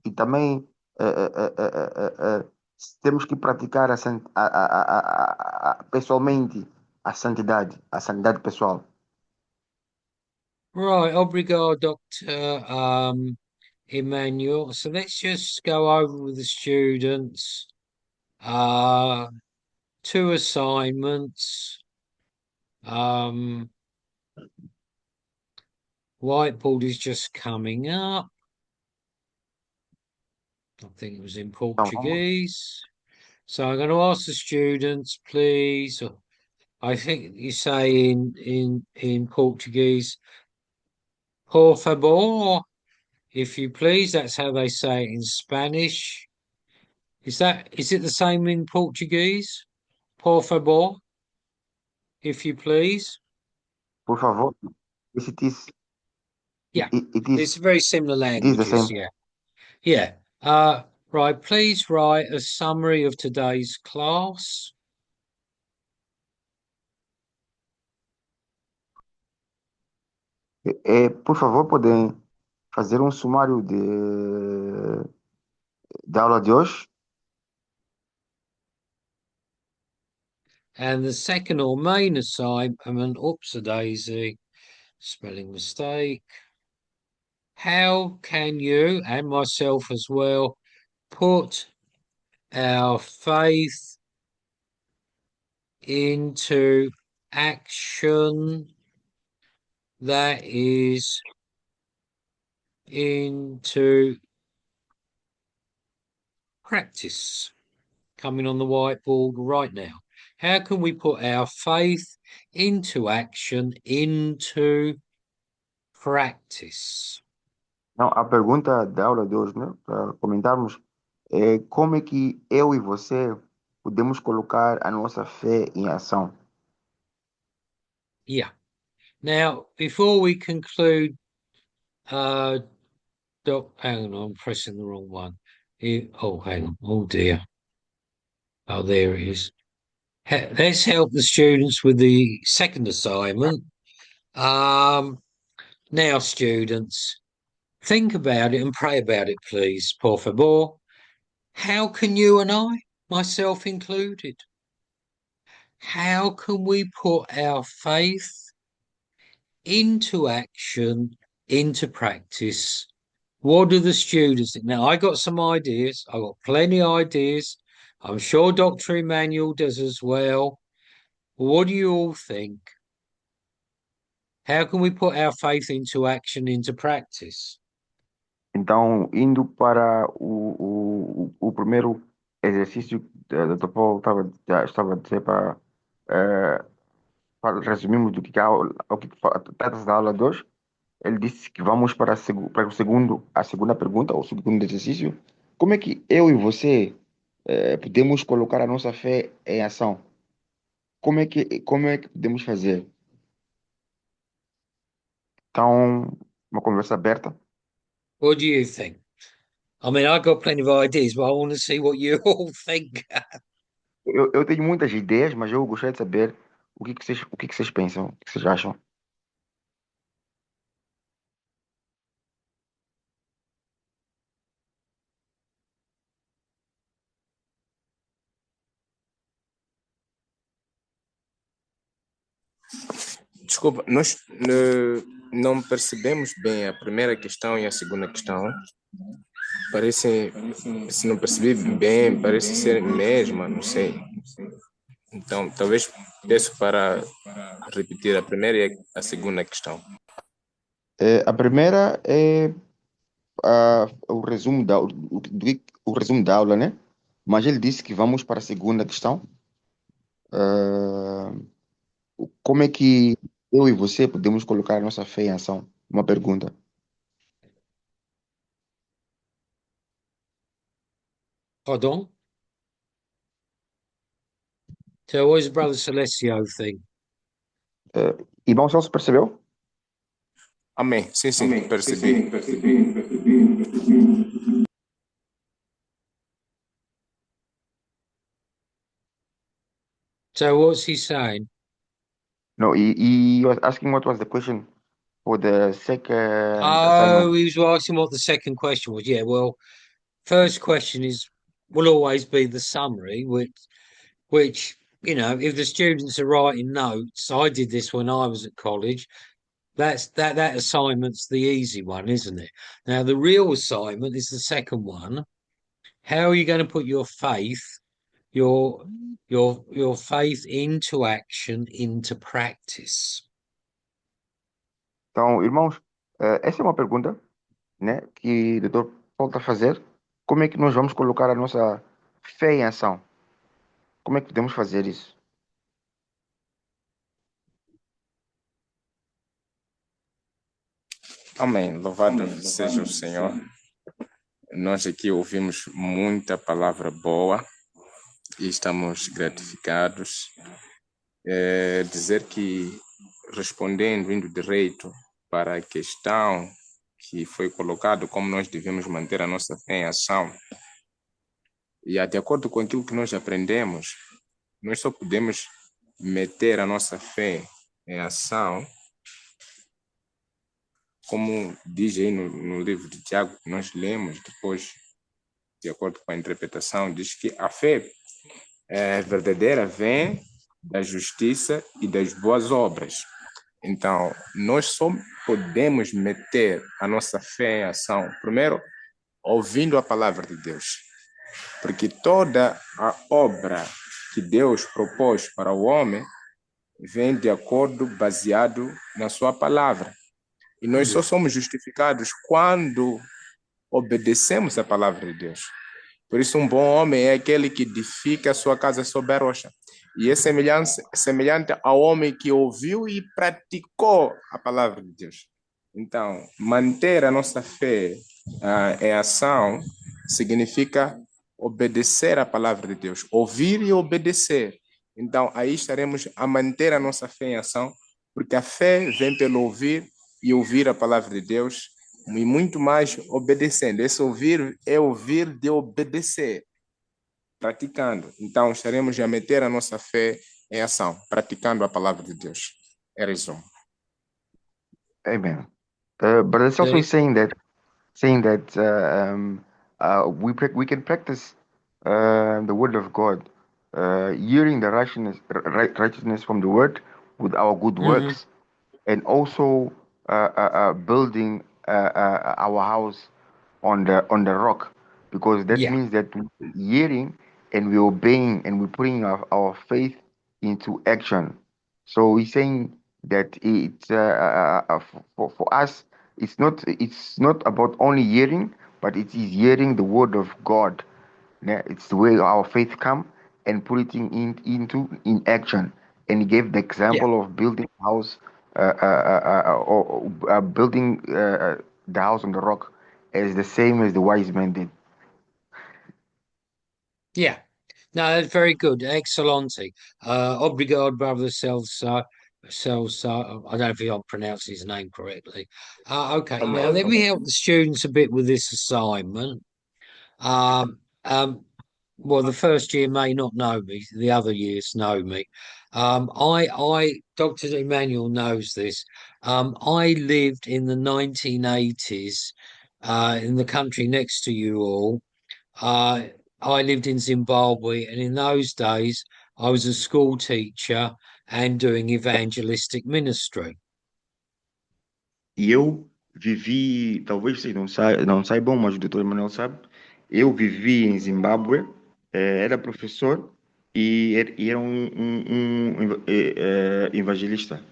E também temos que praticar pessoalmente a santidade pessoal. Right, obrigado, Dr. Emmanuel. So let's just go over with the students. Two assignments. Whiteboard is just coming up. I think it was in Então, vamos, Portuguese. So I'm going to ask the students, please. I think you say in Portuguese, por favor, if you please. That's how they say it in Spanish. Is it the same in Portuguese? Por favor, if you please. por favor. Yes, Yeah, it it's very similar is the languages. same. Yeah. Right. Please write a summary of today's class. Por favor, podem fazer um sumário da aula de hoje. And the second or main assignment, oops, a daisy, spelling mistake. How can you and myself as well put our faith into action, that is into practice? Coming on the whiteboard right now. How can we put our faith into action, into practice? Não, a pergunta da aula de hoje, né, para comentarmos, é como é que eu e você podemos colocar a nossa fé em ação? Yeah. Now, before we conclude, hang on, I'm pressing the wrong one. Oh, hang on. Oh dear. Oh, there it is. Let's help the students with the second assignment. Now, students, think about it and pray about it, please. Por favor. How can you and I, myself included, how can we put our faith into action, into practice? What do the students think? Now, I got some ideas. I got plenty of ideas. I'm sure Dr. Emmanuel does as well. What do you all think? How can we put our faith into action, into practice? Então, indo para o primeiro exercício que o Dr. Paul estava a dizer para resumirmos do que é o que trata da aula de hoje, ele disse que vamos para, a segunda pergunta, ou segundo exercício. Como é que eu e você podemos colocar a nossa fé em ação? Como é que podemos fazer? Então, uma conversa aberta. What do you think? I mean, I've got plenty of ideas, but I want to see what you all think. Eu tenho muitas ideias, mas eu gostaria de saber o que que vocês pensam, o que vocês acham. Desculpa, nós não percebemos bem a primeira questão e a segunda questão. Parece, se não percebi bem, parece ser mesma, não sei. Então, talvez peço para repetir a primeira e a segunda questão. A primeira é o resumo o resumo da aula, né? Mas ele disse que vamos para a segunda questão. Ah, como é que eu e você podemos colocar a nossa fé em ação? Uma pergunta. Pardon? So what was Brother Celestio thing? Irmão Celso, percebeu? Amém. Sim, percebi. So what's he saying? No, he was asking what was the question for the second Oh, assignment. he was asking what the second question was. Yeah, well, first question will always be the summary, which if the students are writing notes, I did this when I was at college. That assignment's the easy one, isn't it? Now the real assignment is the second one. How are you going to put your faith, your faith into action, into practice? Então, irmãos, essa é uma pergunta, né, que o doutor Paulo está a fazer. Como é que nós vamos colocar a nossa fé em ação? Como é que podemos fazer isso? Amém. Louvado seja o Senhor. Nós aqui ouvimos muita palavra boa e estamos gratificados. Dizer que, respondendo, indo direito para a questão que foi colocado, como nós devemos manter a nossa fé em ação, e de acordo com aquilo que nós aprendemos, nós só podemos meter a nossa fé em ação, como diz aí no livro de Tiago, que nós lemos depois, de acordo com a interpretação, diz que a fé verdadeira vem da justiça e das boas obras. Então, nós só podemos meter a nossa fé em ação, primeiro, ouvindo a palavra de Deus. Porque toda a obra que Deus propôs para o homem vem de acordo, baseado na sua palavra. E nós só somos justificados quando obedecemos a palavra de Deus. Por isso, um bom homem é aquele que edifica a sua casa sobre a rocha. E é semelhante ao homem que ouviu e praticou a palavra de Deus. Então, manter a nossa fé em ação significa obedecer a palavra de Deus, ouvir e obedecer. Então, aí estaremos a manter a nossa fé em ação, porque a fé vem pelo ouvir e ouvir a palavra de Deus, e muito mais obedecendo. Esse ouvir é ouvir de obedecer, praticando. Então, estaremos a meter a nossa fé em ação, praticando a palavra de Deus. É resumo. Amen. But it's also saying that we can practice the word of God, hearing the righteousness from the word with our good works, and also building our house on the rock, because that Yeah. means that we're hearing and we're obeying and we're putting our faith into action. So he's saying that it's for us it's not about only hearing, but it is hearing the word of God. Yeah, it's the way our faith come and put it in action. And he gave the example of building a house or building the house on the rock as the same as the wise man did. Yeah. No, that's very good. Excellente. Obrigado, Brother Celso. I don't know if I'm pronouncing his name correctly. Okay, now let me help the students a bit with this assignment. Well, the first year may not know me, the other years know me. Dr. Emmanuel knows this. I lived in the 1980s in the country next to you all. I lived in Zimbabwe, and in those days, I was a school teacher, and doing evangelistic ministry. E eu vivi, talvez vocês não saibam, mas o Dr. Emanuel sabe, eu vivi em Zimbábue, era professor e era um evangelista.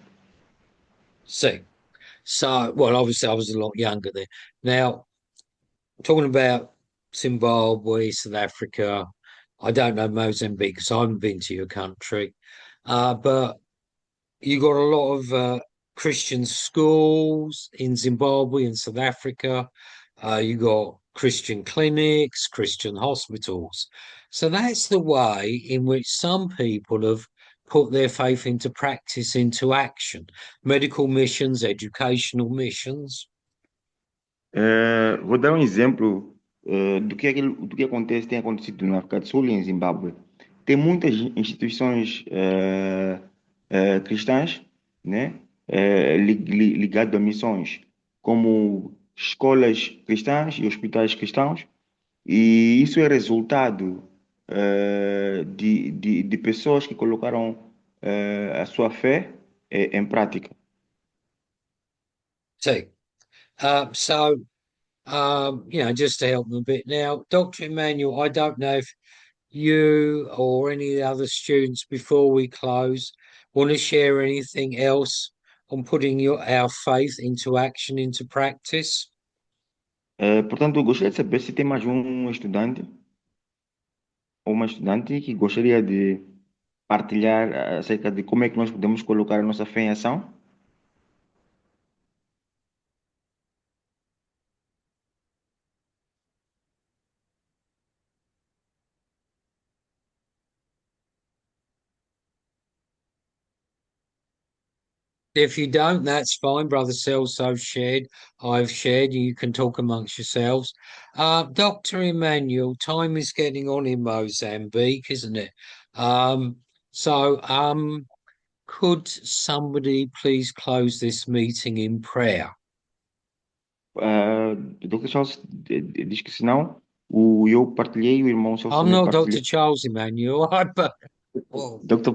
So, well, obviously I was a lot younger then. Now, talking about Zimbabwe, South Africa, I don't know Mozambique because I haven't been to your country, but you got a lot of Christian schools in Zimbabwe and South Africa. You got Christian clinics, Christian hospitals. So that's the way in which some people have put their faith into practice, into action. Medical missions, educational missions. Vou dar um exemplo do que tem acontecido na África do Sul e em Zimbábue. Tem muitas instituições cristãs, né, ligadas a missões, como escolas cristãs e hospitais cristãos, e isso é resultado de pessoas que colocaram a sua fé em prática. Just to help them a bit now, Dr. Emmanuel, I don't know if you or any of the other students before we close want to share anything else on putting our faith into action, into practice. Portanto, eu gostaria de saber se tem mais um estudante ou uma estudante que gostaria de partilhar acerca de como é que nós podemos colocar a nossa fé em ação. If you don't, that's fine. Brother Celso shared, I've shared, you can talk amongst yourselves. Dr. Emmanuel, time is getting on in Mozambique, isn't it? Could somebody please close this meeting in prayer? Dr. Charles diz que se não, eu partilhei, o irmão Celso I'm também not partilhou. Dr. Charles Emmanuel, Dr.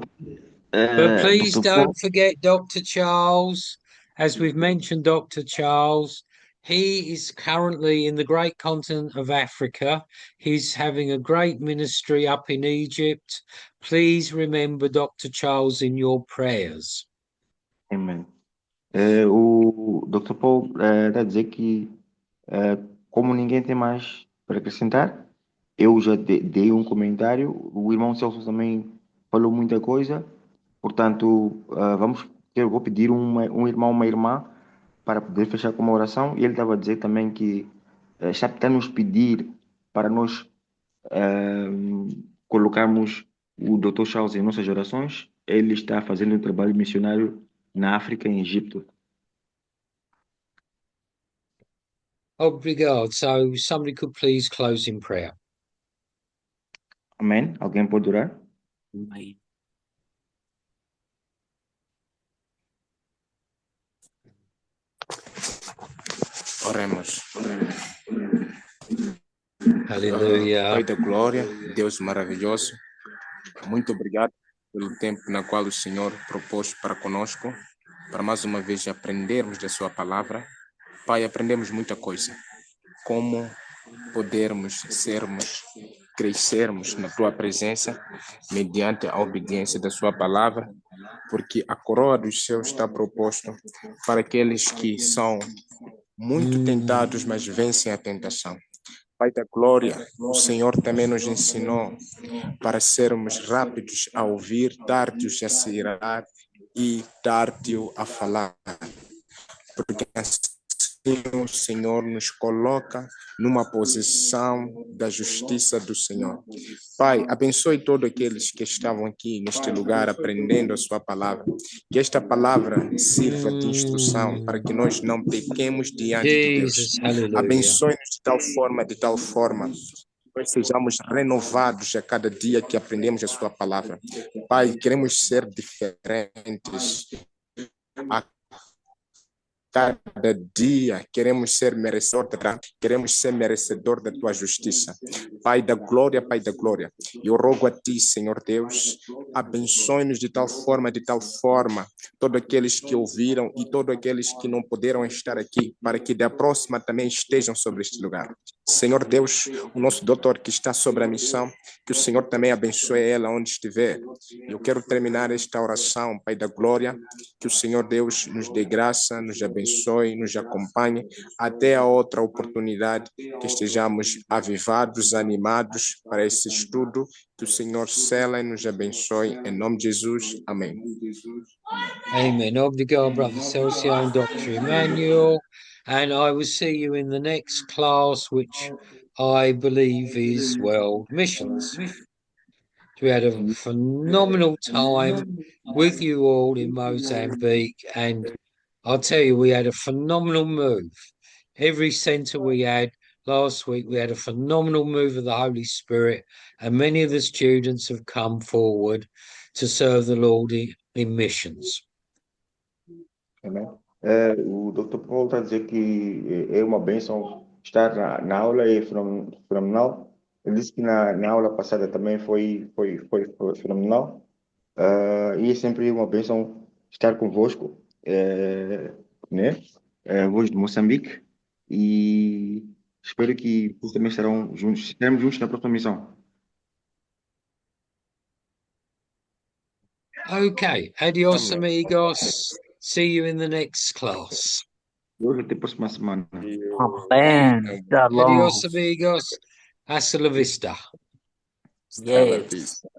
but please Dr. don't Paul, forget Dr. Charles. As we've mentioned, Dr. Charles, he is currently in the great continent of Africa. He's having a great ministry up in Egypt. Please remember Dr. Charles in your prayers. Amen. O Dr. Paul está a dizer que, como ninguém tem mais para acrescentar, eu já dei um comentário, o irmão Celso também falou muita coisa, portanto, eu vou pedir um irmão, uma irmã, para poder fechar com uma oração, e ele estava a dizer também que está a nos pedir para nós colocarmos o Dr. Charles em nossas orações. Ele está fazendo um trabalho missionário na África e em Egito. Obrigado. So somebody could please close in prayer. Amém? Alguém pode orar? Amém. Oremos. Aleluia. Pai da glória, Deus maravilhoso, muito obrigado pelo tempo na qual o Senhor propôs para conosco, para mais uma vez aprendermos da sua palavra. Pai, aprendemos muita coisa. Como podermos crescermos na tua presença mediante a obediência da sua palavra, porque a coroa dos céus está proposta para aqueles que são muito tentados, mas vencem a tentação. Pai da glória, o Senhor também nos ensinou para sermos rápidos a ouvir, tardios a se irar e tardio a falar. Porque assim o Senhor nos coloca numa posição da justiça do Senhor. Pai, abençoe todos aqueles que estavam aqui neste lugar aprendendo a sua palavra. Que esta palavra sirva de instrução para que nós não pequemos diante de Deus. Abençoe-nos de tal forma que nós sejamos renovados a cada dia que aprendemos a sua palavra. Pai, queremos ser diferentes a Cada dia queremos ser merecedor da tua justiça. Pai da glória, eu rogo a ti, Senhor Deus, abençoe-nos de tal forma, todos aqueles que ouviram e todos aqueles que não puderam estar aqui, para que da próxima também estejam sobre este lugar. Senhor Deus, o nosso doutor que está sobre a missão, que o Senhor também abençoe ela onde estiver. Eu quero terminar esta oração, Pai da glória, que o Senhor Deus nos dê graça, nos abençoe, nos acompanhe até a outra oportunidade, que estejamos avivados, animados para esse estudo, que o Senhor sela e nos abençoe, em nome de Jesus, amém. Amen. Obrigado, Brother Celso and Dr. Emmanuel. And I will see you in the next class, which I believe is World Missions. We had a phenomenal time with you all in Mozambique, and I'll tell you, we had a phenomenal move. Every centre we had last week, we had a phenomenal move of the Holy Spirit, and many of the students have come forward to serve the Lord in missions. Amém. O Dr. Paul está a dizer que é uma bênção estar na aula, é fenomenal. Ele disse que na aula passada também foi fenomenal. E é sempre uma bênção estar convosco, né? Voz de Moçambique. E espero que vocês também estaremos juntos na próxima missão. Okay, adios, Amém. amigos. See you in the next class. Hoje até a próxima semana. Amen. Shalom. Adios, amigos. Hasta la vista. Hasta la Yes. vista.